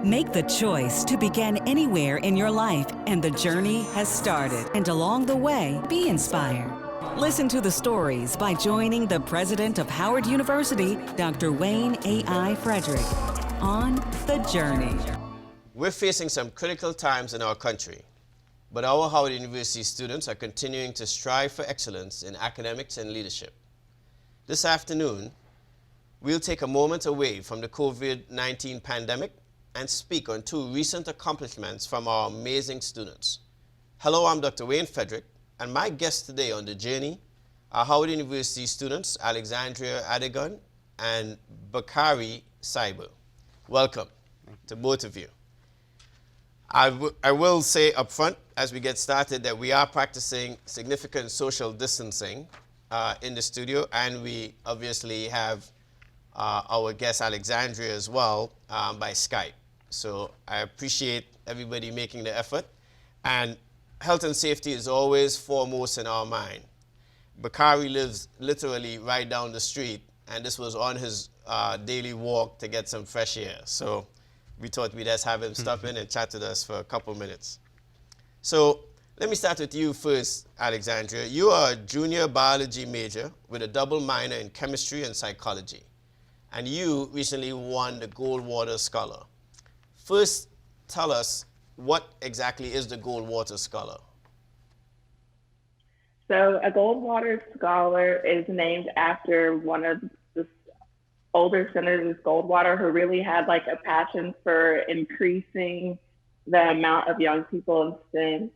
Make the choice to begin anywhere in your life, and the journey has started. And along the way, be inspired. Listen to the stories by joining the president of Howard University, Dr. Wayne A.I. Frederick, on The Journey. We're facing some critical times in our country, but our Howard University students are continuing to strive for excellence in academics and leadership. This afternoon, we'll take a moment away from the COVID-19 pandemic and speak on two recent accomplishments from our amazing students. Hello, I'm Dr. Wayne Frederick, and my guests today on The Journey are Howard University students Alexandria Adigun and Bakari Sibert. Welcome to both of you. I will say up front as we get started that we are practicing significant social distancing in the studio, and we obviously have our guest Alexandria as well by Skype. So I appreciate everybody making the effort, and health and safety is always foremost in our mind. Bakari lives literally right down the street, and this was on his daily walk to get some fresh air. So we thought we'd just have him stop in and chat with us for a couple minutes. So let me start with you first, Alexandria. You are a junior biology major with a double minor in chemistry and psychology, and you recently won the Goldwater Scholar. First, tell us, what exactly is the Goldwater Scholar? So a Goldwater Scholar is named after one of the older senators, Goldwater, who really had like a passion for increasing the amount of young people in STEM.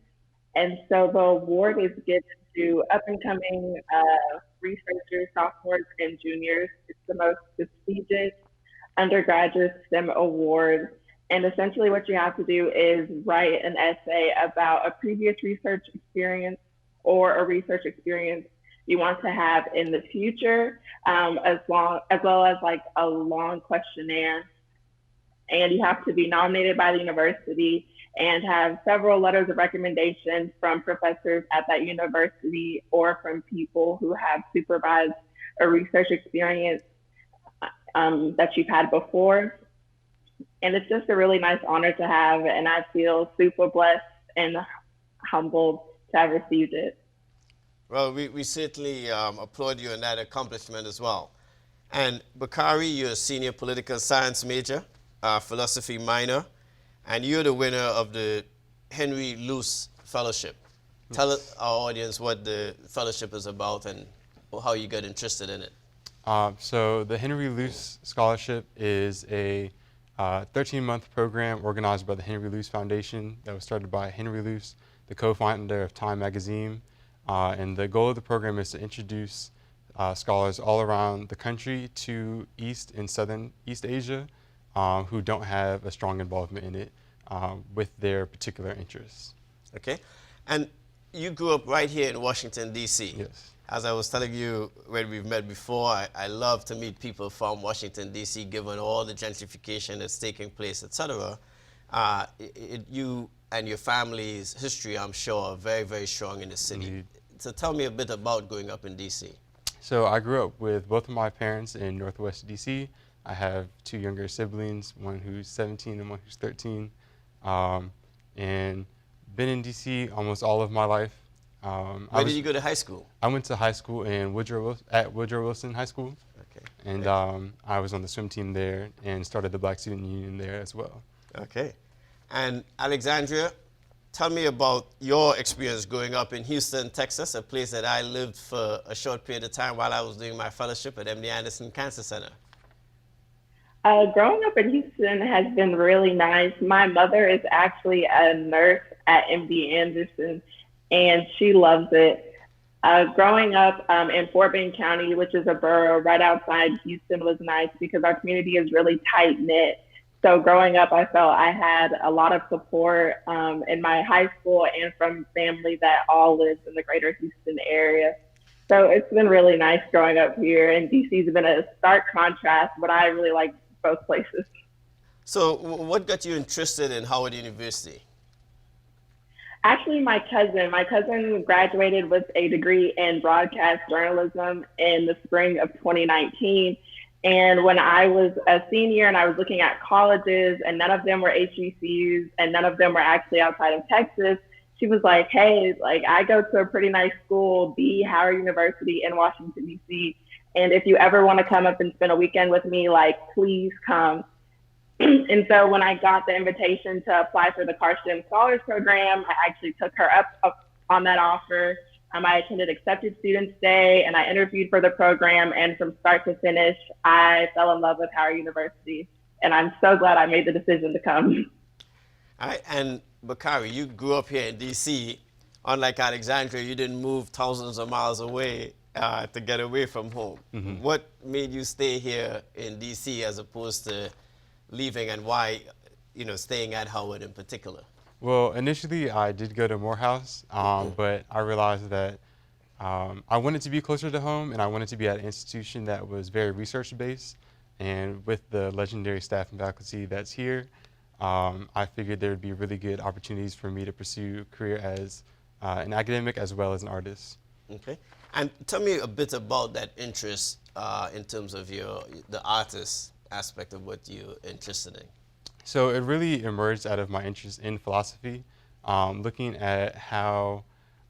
And so the award is given to up-and-coming researchers, sophomores, and juniors. It's the most prestigious undergraduate STEM award. And essentially what you have to do is write an essay about a previous research experience or a research experience you want to have in the future, as well as like a long questionnaire. And you have to be nominated by the university and have several letters of recommendation from professors at that university or from people who have supervised a research experience that you've had before. And it's just a really nice honor to have, and I feel super blessed and humbled to have received it. Well, we certainly applaud you on that accomplishment as well. And Bakari, you're a senior political science major, philosophy minor, and you're the winner of the Henry Luce Fellowship. Tell our audience what the fellowship is about and how you got interested in it. So the Henry Luce Scholarship is a 13-month program organized by the Henry Luce Foundation that was started by Henry Luce, the co-founder of Time magazine. And the goal of the program is to introduce scholars all around the country to East and Southeast Asia who don't have a strong involvement in it with their particular interests. Okay. And you grew up right here in Washington, D.C. Yes. As I was telling you when we've met before, I love to meet people from Washington, D.C., given all the gentrification that's taking place, etc. You and your family's history, I'm sure, are very, very strong in the city. Indeed. So tell me a bit about growing up in D.C. So I grew up with both of my parents in Northwest D.C. I have two younger siblings, one who's 17 and one who's 13, and been in D.C. almost all of my life. Where did you go to high school? I went to high school in Woodrow Wilson High School. Okay. And I was on the swim team there and started the Black Student Union there as well. Okay. And Alexandria, tell me about your experience growing up in Houston, Texas, a place that I lived for a short period of time while I was doing my fellowship at MD Anderson Cancer Center. Growing up in Houston has been really nice. My mother is actually a nurse at MD Anderson, and she loves it. Growing up in Fort Bend County, which is a borough right outside Houston, was nice because our community is really tight-knit. So growing up, I felt I had a lot of support in my high school and from family that all lives in the greater Houston area. So it's been really nice growing up here, and DC's been a stark contrast, but I really like both places. So what got you interested in Howard University? Actually, my cousin graduated with a degree in broadcast journalism in the spring of 2019. And when I was a senior and I was looking at colleges and none of them were HBCUs and none of them were actually outside of Texas, she was like, hey, like I go to a pretty nice school, the Howard University in Washington, D.C. And if you ever want to come up and spend a weekend with me, like, please come. And so when I got the invitation to apply for the Carson Scholars Program, I actually took her up on that offer. I attended Accepted Students Day and I interviewed for the program. And from start to finish, I fell in love with Howard University. And I'm so glad I made the decision to come. All right, and Bakari, you grew up here in D.C. Unlike Alexandria, you didn't move thousands of miles away to get away from home. Mm-hmm. What made you stay here in D.C. as opposed to leaving, and why, staying at Howard in particular? Well, initially I did go to Morehouse, but I realized that I wanted to be closer to home and I wanted to be at an institution that was very research-based. And with the legendary staff and faculty that's here, I figured there would be really good opportunities for me to pursue a career as an academic as well as an artist. Okay. And tell me a bit about that interest in terms of the artist aspect of what you're interested in. So it really emerged out of my interest in philosophy, looking at how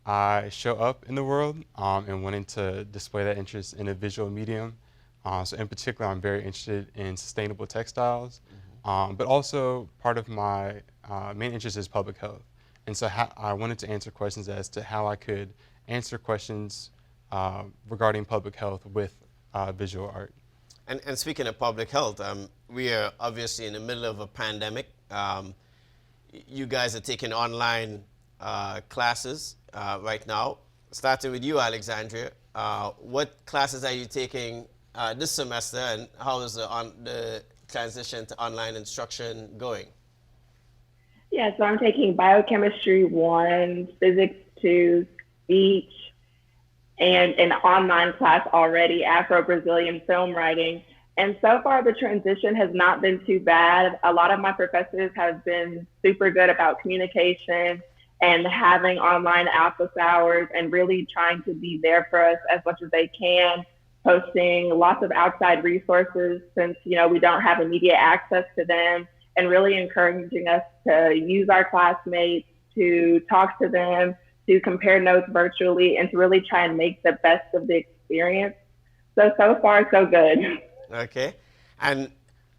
I show up in the world and wanting to display that interest in a visual medium. So in particular, I'm very interested in sustainable textiles, but also part of my main interest is public health. And so I wanted to answer questions as to how I could answer questions regarding public health with visual art. And speaking of public health, we are obviously in the middle of a pandemic. You guys are taking online classes right now. Starting with you, Alexandria, what classes are you taking this semester, and how is the transition to online instruction going? Yeah, so I'm taking Biochemistry 1, Physics 2, Speech, and an online class already, Afro-Brazilian film writing. And so far, the transition has not been too bad. A lot of my professors have been super good about communication and having online office hours and really trying to be there for us as much as they can, posting lots of outside resources since, we don't have immediate access to them, and really encouraging us to use our classmates, to talk to them, to compare notes virtually, and to really try and make the best of the experience. So far, so good. Okay. And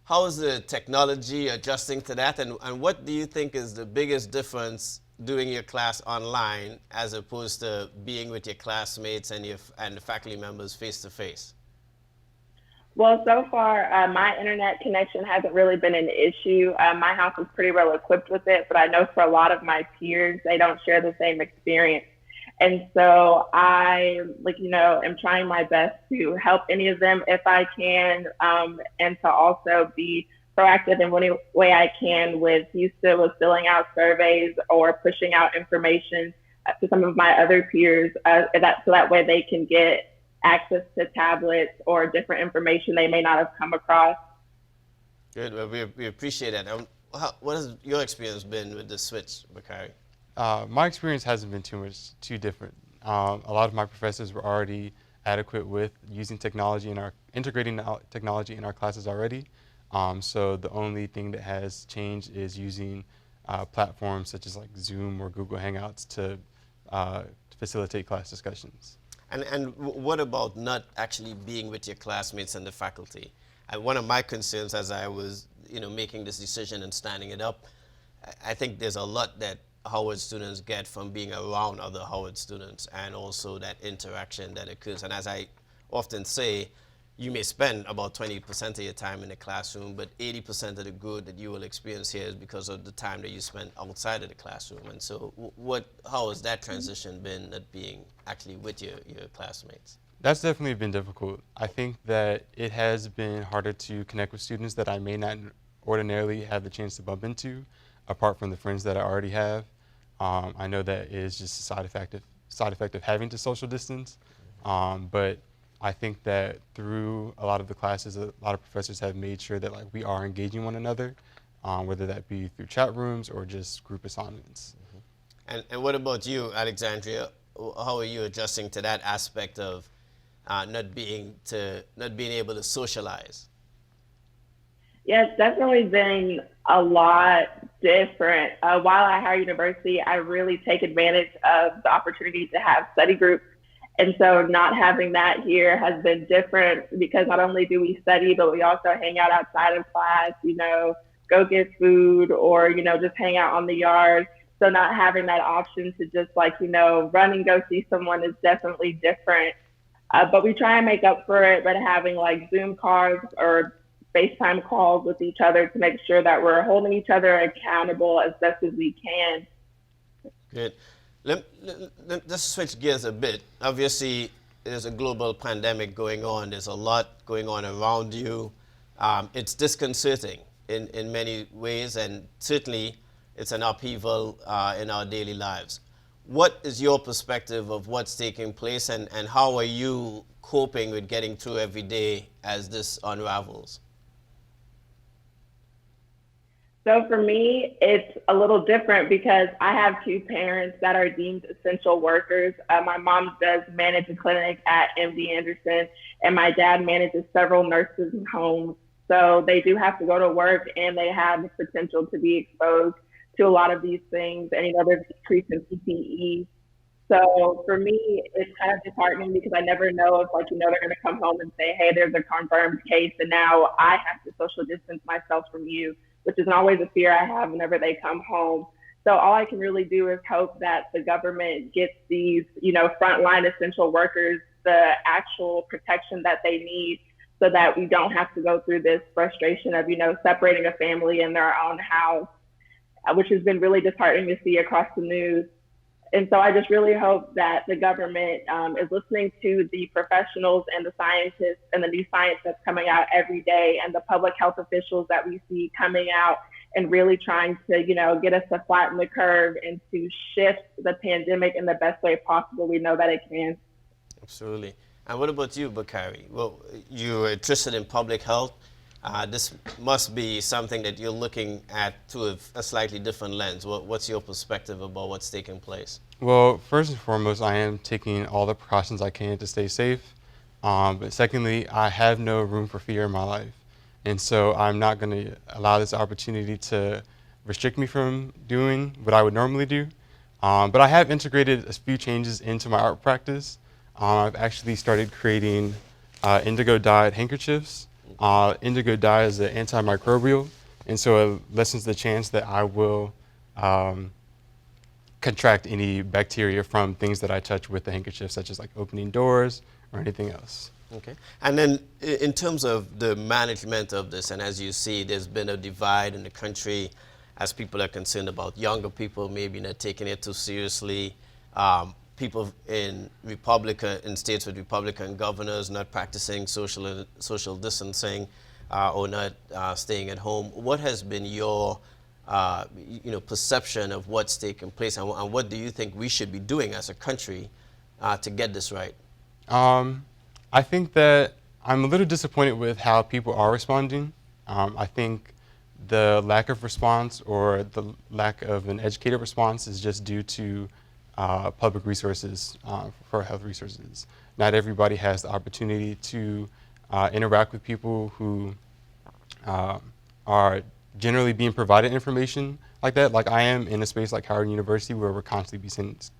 how is the technology adjusting to that? And what do you think is the biggest difference doing your class online as opposed to being with your classmates and the faculty members face to face? Well, so far, my internet connection hasn't really been an issue. My house is pretty well equipped with it, but I know for a lot of my peers, they don't share the same experience. And so I, am trying my best to help any of them if I can, and to also be proactive in any way I can with filling out surveys or pushing out information to some of my other peers, so that way they can get access to tablets or different information they may not have come across. Good. Well, we appreciate that. What has your experience been with the switch, Bakari? My experience hasn't been too different. A lot of my professors were already adequate with using technology and integrating technology in our classes already. So the only thing that has changed is using platforms such as like Zoom or Google Hangouts to facilitate class discussions. And what about not actually being with your classmates and the faculty? And one of my concerns as I was, making this decision and standing it up, I think there's a lot that Howard students get from being around other Howard students, and also that interaction that occurs. And as I often say, you may spend about 20% of your time in the classroom, but 80% of the good that you will experience here is because of the time that you spend outside of the classroom. And so how has that transition been at being actually with your classmates? That's definitely been difficult. I think that it has been harder to connect with students that I may not ordinarily have the chance to bump into, apart from the friends that I already have. I know that is just a side effect of having to social distance, but I think that through a lot of the classes, a lot of professors have made sure that we are engaging one another, whether that be through chat rooms or just group assignments. Mm-hmm. And what about you, Alexandria? How are you adjusting to that aspect of not being able to socialize? Yeah, it's definitely been a lot different. While at Howard University, I really take advantage of the opportunity to have study groups. And so not having that here has been different because not only do we study, but we also hang out outside of class, go get food or, just hang out on the yard. So not having that option to just run and go see someone is definitely different. But we try and make up for it by having like Zoom calls or FaceTime calls with each other to make sure that we're holding each other accountable as best as we can. Good. Let's switch gears a bit. Obviously, there's a global pandemic going on. There's a lot going on around you. It's disconcerting in many ways, and certainly it's an upheaval in our daily lives. What is your perspective of what's taking place, and how are you coping with getting through every day as this unravels? So for me, it's a little different because I have two parents that are deemed essential workers. My mom does manage a clinic at MD Anderson, and my dad manages several nursing homes. So they do have to go to work, and they have the potential to be exposed to a lot of these things. And, there's a decrease in PPE. So for me, it's kind of disheartening because I never know if, they're going to come home and say, hey, there's a confirmed case, and now I have to social distance myself from you, which is always a fear I have whenever they come home. So all I can really do is hope that the government gets these, frontline essential workers the actual protection that they need so that we don't have to go through this frustration of, separating a family in their own house, which has been really disheartening to see across the news. And so I just really hope that the government is listening to the professionals and the scientists and the new science that's coming out every day and the public health officials that we see coming out and really trying to, get us to flatten the curve and to shift the pandemic in the best way possible. We know that it can. Absolutely. And what about you, Bakari? Well, you're interested in public health. This must be something that you're looking at through a slightly different lens. What's your perspective about what's taking place? Well, first and foremost, I am taking all the precautions I can to stay safe. But secondly, I have no room for fear in my life. And so I'm not going to allow this opportunity to restrict me from doing what I would normally do. But I have integrated a few changes into my art practice. I've actually started creating indigo dyed handkerchiefs. Indigo dye is an antimicrobial, and so it lessens the chance that I will contract any bacteria from things that I touch with the handkerchief, such as like opening doors or anything else. Okay. And then in terms of the management of this, and as you see, there's been a divide in the country as people are concerned about younger people maybe not taking it too seriously, people in states with Republican governors not practicing social distancing or not staying at home. What has been your perception of what's taking place, and what do you think we should be doing as a country to get this right? I think that I'm a little disappointed with how people are responding. I think the lack of response or the lack of an educated response is just due to public resources for health resources. Not everybody has the opportunity to interact with people who are generally being provided information like that. Like I am in a space like Howard University where we're constantly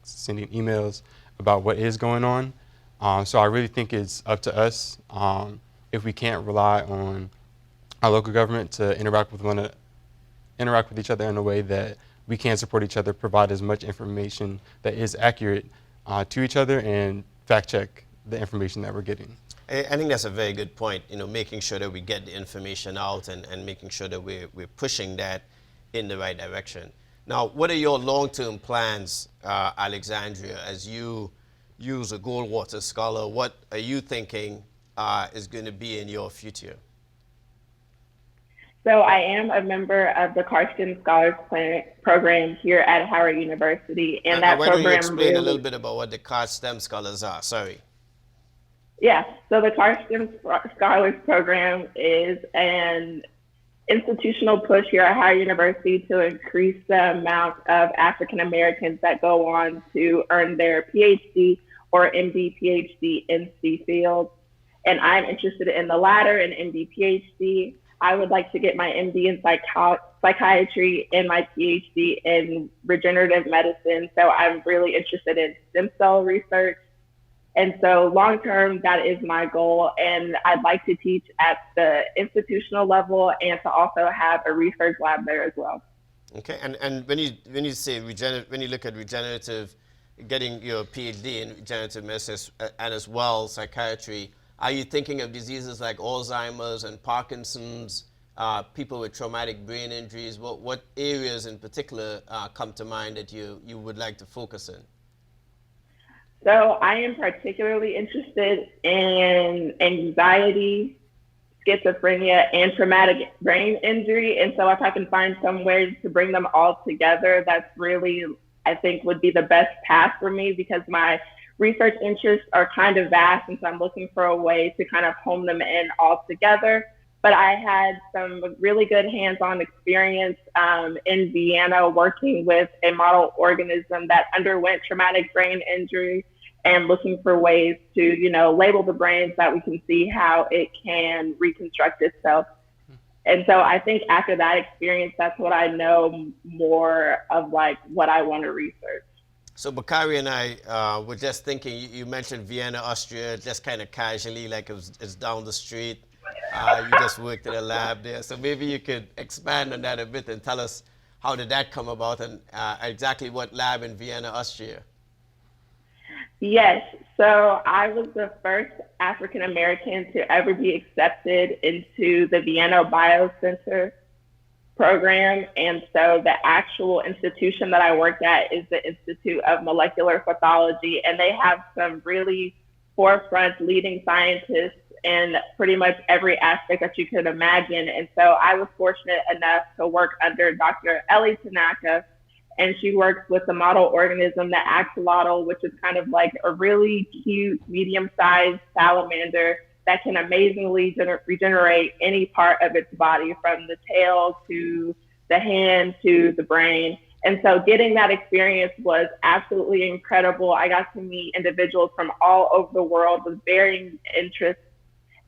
sending emails about what is going on. So I really think it's up to us if we can't rely on our local government to interact with each other in a way that we can support each other, provide as much information that is accurate to each other, and fact check the information that we're getting. I think that's a very good point, making sure that we get the information out and making sure that we're pushing that in the right direction. Now, what are your long-term plans, Alexandria, as you use a Goldwater Scholar? What are you thinking is going to be in your future? So I am a member of the Karsten Scholars Program here at Howard University, and that why program. Why don't you explain a little bit about what the Karsten Scholars are? Sorry. Yeah, so the Karsten Scholars Program is an institutional push here at Howard University to increase the amount of African Americans that go on to earn their PhD or MD, PhD, NC fields. And I'm interested in the latter, in MD, PhD. I would like to get my MD in psychiatry and my PhD in regenerative medicine. So I'm really interested in stem cell research. And so long term, that is my goal. And I'd like to teach at the institutional level and to also have a research lab there as well. Okay, and when you say when you look at regenerative, getting your PhD in regenerative medicine and as well psychiatry, are you thinking of diseases like Alzheimer's and Parkinson's, people with traumatic brain injuries? What areas in particular come to mind that you would like to focus in? So I am particularly interested in anxiety, schizophrenia, and traumatic brain injury. And so if I can find some ways to bring them all together, that's really, I think, would be the best path for me, because my research interests are kind of vast. And so I'm looking for a way to kind of hone them in all together. But I had some really good hands-on experience in Vienna working with a model organism that underwent traumatic brain injury, and looking for ways to, label the brain so that we can see how it can reconstruct itself. And so I think after that experience, that's what I know more of, like, what I want to research. So Bakari and I were just thinking, you mentioned Vienna, Austria, just kind of casually, like it's down the street. You just worked in a lab there. So maybe you could expand on that a bit and tell us how did that come about, and exactly what lab in Vienna, Austria? Yes, so I was the first African American to ever be accepted into the Vienna Biocenter program. And so the actual institution that I worked at is the Institute of Molecular Pathology, and they have some really forefront leading scientists in pretty much every aspect that you could imagine. And so I was fortunate enough to work under Dr. Ellie Tanaka, and she works with the model organism, the axolotl, which is kind of like a really cute, medium-sized salamander that can amazingly regenerate any part of its body, from the tail to the hand to the brain. And so getting that experience was absolutely incredible. I got to meet individuals from all over the world with varying interests.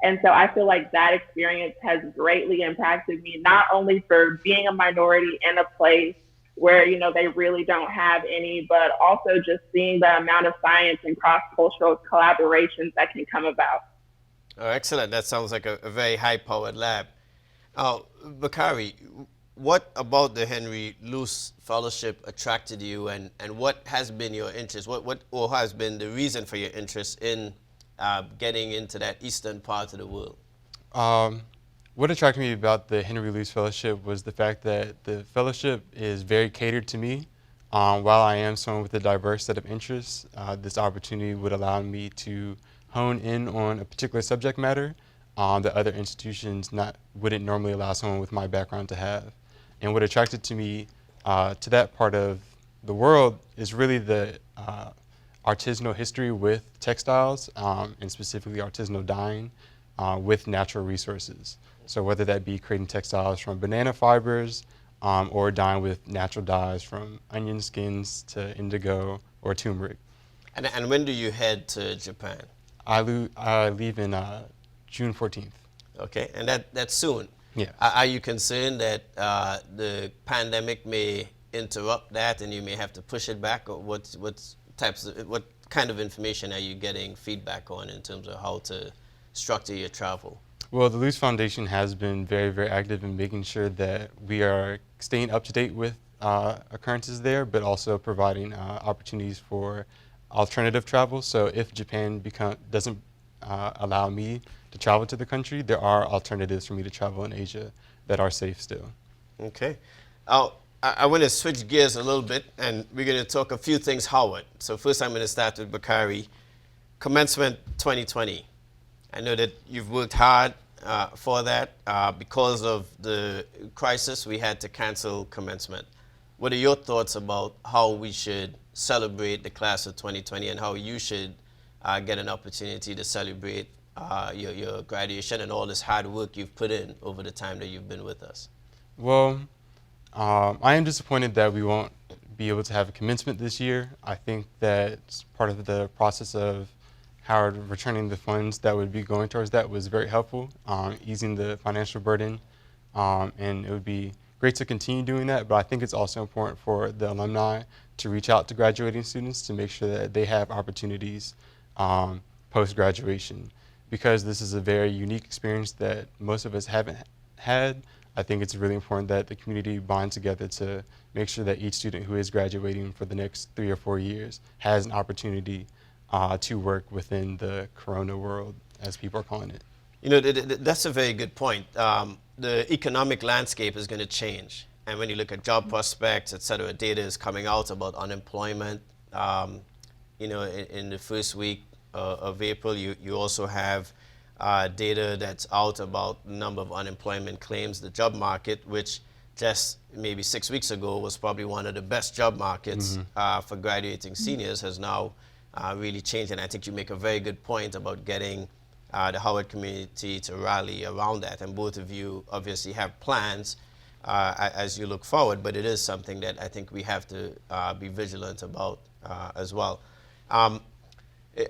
And so I feel like that experience has greatly impacted me, not only for being a minority in a place where, they really don't have any, but also just seeing the amount of science and cross-cultural collaborations that can come about. Oh, excellent. That sounds like a very high-powered lab. Bakari, what about the Henry Luce Fellowship attracted you, and what has been your interest? What has been the reason for your interest in getting into that eastern part of the world? What attracted me about the Henry Luce Fellowship was the fact that the fellowship is very catered to me. While I am someone with a diverse set of interests, this opportunity would allow me to hone in on a particular subject matter that other institutions wouldn't normally allow someone with my background to have. And what attracted to me to that part of the world is really the artisanal history with textiles, and specifically artisanal dyeing with natural resources. So whether that be creating textiles from banana fibers or dyeing with natural dyes from onion skins to indigo or turmeric. And when do you head to Japan? I leave in June 14th. Okay, and that's soon. Yeah. Are you concerned that the pandemic may interrupt that and you may have to push it back, or what kind of information are you getting feedback on in terms of how to structure your travel? Well, the Luce Foundation has been very, very active in making sure that we are staying up to date with occurrences there, but also providing opportunities for alternative travel. So if Japan doesn't allow me to travel to the country, there are alternatives for me to travel in Asia that are safe still. Okay. I want to switch gears a little bit, and we're going to talk a few things Howard. So first I'm going to start with Bakari. Commencement 2020. I know that you've worked hard for that. Because of the crisis, we had to cancel commencement. What are your thoughts about how we should celebrate the class of 2020 and how you should get an opportunity to celebrate your graduation and all this hard work you've put in over the time that you've been with us? Well, I am disappointed that we won't be able to have a commencement this year. I think that part of the process of Howard returning the funds that would be going towards that was very helpful, easing the financial burden, and it would be great to continue doing that, but I think it's also important for the alumni to reach out to graduating students to make sure that they have opportunities post-graduation. Because this is a very unique experience that most of us haven't had, I think it's really important that the community bond together to make sure that each student who is graduating for the next 3 or 4 years has an opportunity to work within the Corona world, as people are calling it. You know, that's a very good point. The economic landscape is going to change. And when you look at job prospects, et cetera, data is coming out about unemployment. You know, in the first week of April, you also have data that's out about the number of unemployment claims. The job market, which just maybe 6 weeks ago was probably one of the best job markets for graduating seniors, has now really changed. And I think you make a very good point about getting the Howard community to rally around that. And both of you obviously have plans as you look forward, but it is something that I think we have to be vigilant about as well.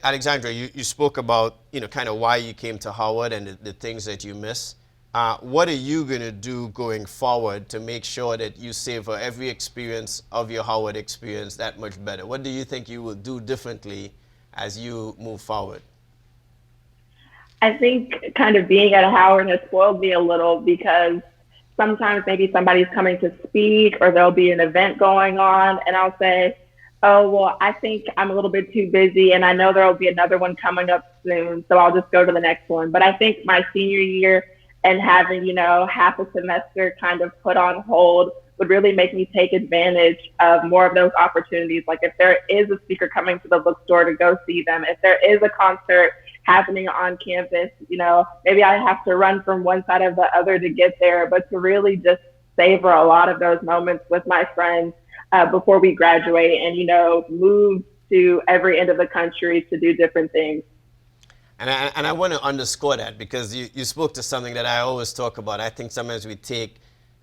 Alexandria, you spoke about, you know, kind of why you came to Howard and the things that you miss. What are you going to do going forward to make sure that you savor every experience of your Howard experience that much better? What do you think you will do differently as you move forward? I think kind of being at Howard has spoiled me a little, because sometimes maybe somebody's coming to speak or there'll be an event going on and I'll say, oh, well, I think I'm a little bit too busy and I know there'll be another one coming up soon, so I'll just go to the next one. But I think my senior year and having, you know, half a semester kind of put on hold would really make me take advantage of more of those opportunities. Like if there is a speaker coming to the bookstore, to go see them. If there is a concert happening on campus, you know, maybe I have to run from one side of the other to get there, but to really just savor a lot of those moments with my friends before we graduate and, you know, move to every end of the country to do different things. And I want to underscore that, because you spoke to something that I always talk about. I think sometimes we take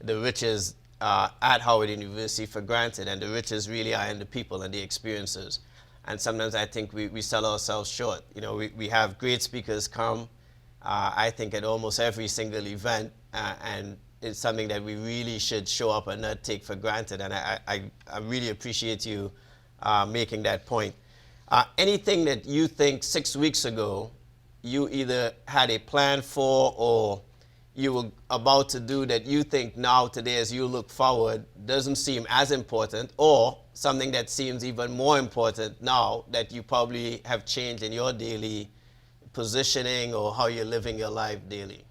the riches at Howard University for granted, and the riches really are in the people and the experiences. And sometimes I think we sell ourselves short. You know, we have great speakers come, I think, at almost every single event, and it's something that we really should show up and not take for granted. And I really appreciate you making that point. Anything that you think 6 weeks ago you either had a plan for or you were about to do that you think now today as you look forward doesn't seem as important, or something that seems even more important now that you probably have changed in your daily positioning or how you're living your life daily?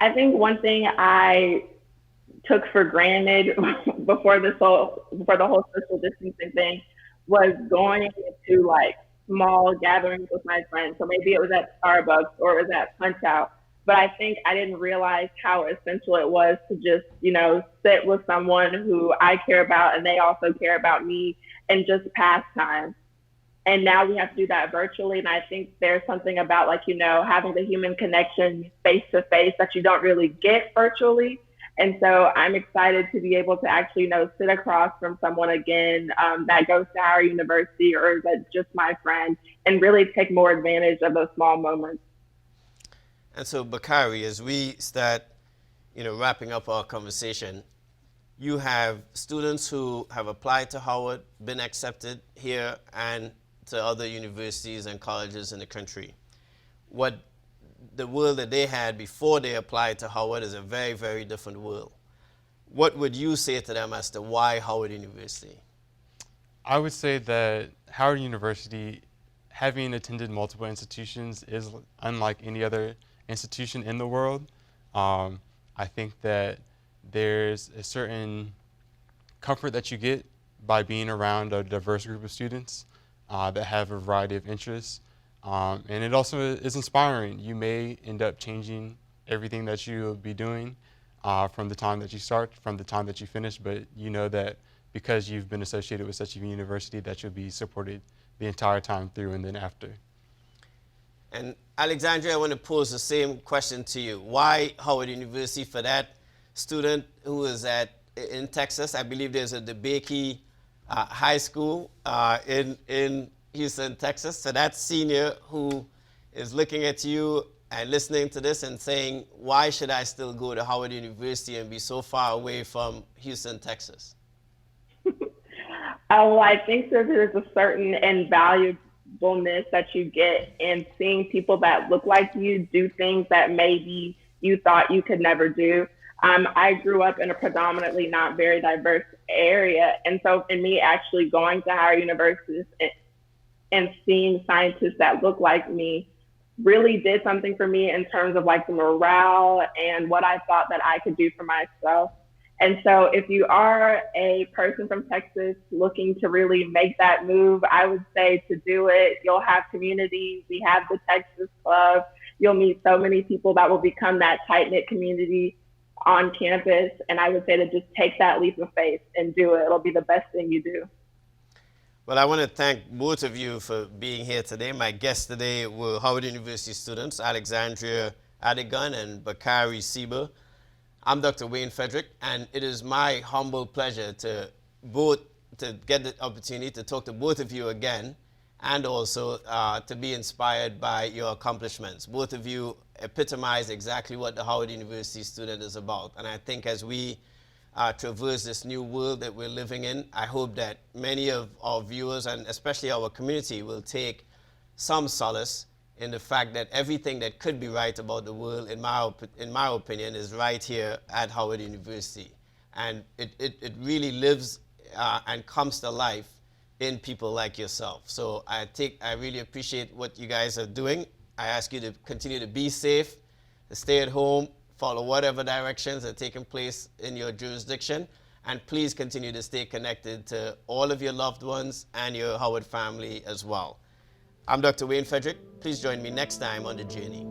I think one thing I took for granted before the whole social distancing thing was going to like small gatherings with my friends. So maybe it was at Starbucks or it was at Punch Out. But I think I didn't realize how essential it was to just, you know, sit with someone who I care about and they also care about me, and just pass time. And now we have to do that virtually. And I think there's something about, like, you know, having the human connection face to face that you don't really get virtually. And so I'm excited to be able to actually, you know, sit across from someone again that goes to our university or that's just my friend, and really take more advantage of those small moments. And so, Bakari, as we start, you know, wrapping up our conversation, you have students who have applied to Howard, been accepted here and to other universities and colleges in the country. What the world that they had before they applied to Howard is a very, very different world. What would you say to them as to why Howard University? I would say that Howard University, having attended multiple institutions, is unlike any other institution in the world. I think that there's a certain comfort that you get by being around a diverse group of students that have a variety of interests. And it also is inspiring. You may end up changing everything that you'll be doing from the time that you start, from the time that you finish, but you know that because you've been associated with such a university that you'll be supported the entire time through and then after. And Alexandria, I want to pose the same question to you. Why Howard University for that student who is at in Texas. I believe there's a Bakari High School in Houston, Texas. So that senior who is looking at you and listening to this and saying, why should I still go to Howard University and be so far away from Houston, Texas? Well, I think that there's a certain invaluableness that you get in seeing people that look like you do things that maybe you thought you could never do. I grew up in a predominantly not very diverse area. And so in me actually going to higher universities and seeing scientists that look like me really did something for me in terms of like the morale and what I thought that I could do for myself. And so if you are a person from Texas looking to really make that move, I would say to do it. You'll have communities. We have the Texas Club. You'll meet so many people that will become that tight-knit community on campus. And I would say to just take that leap of faith and do it. It'll be the best thing you do. Well, I want to thank both of you for being here today. My guests today were Howard University students, Alexandria Adigun and Bakari Sibert. I'm Dr. Wayne Frederick, and it is my humble pleasure to get the opportunity to talk to both of you again, and also to be inspired by your accomplishments. Both of you epitomize exactly what the Howard University student is about. And I think as we traverse this new world that we're living in, I hope that many of our viewers, and especially our community, will take some solace in the fact that everything that could be right about the world, in my opinion, is right here at Howard University. And it really lives and comes to life in people like yourself. So I really appreciate what you guys are doing. I ask you to continue to be safe, to stay at home, follow whatever directions are taking place in your jurisdiction, and please continue to stay connected to all of your loved ones and your Howard family as well. I'm Dr. Wayne Frederick. Please join me next time on The Journey.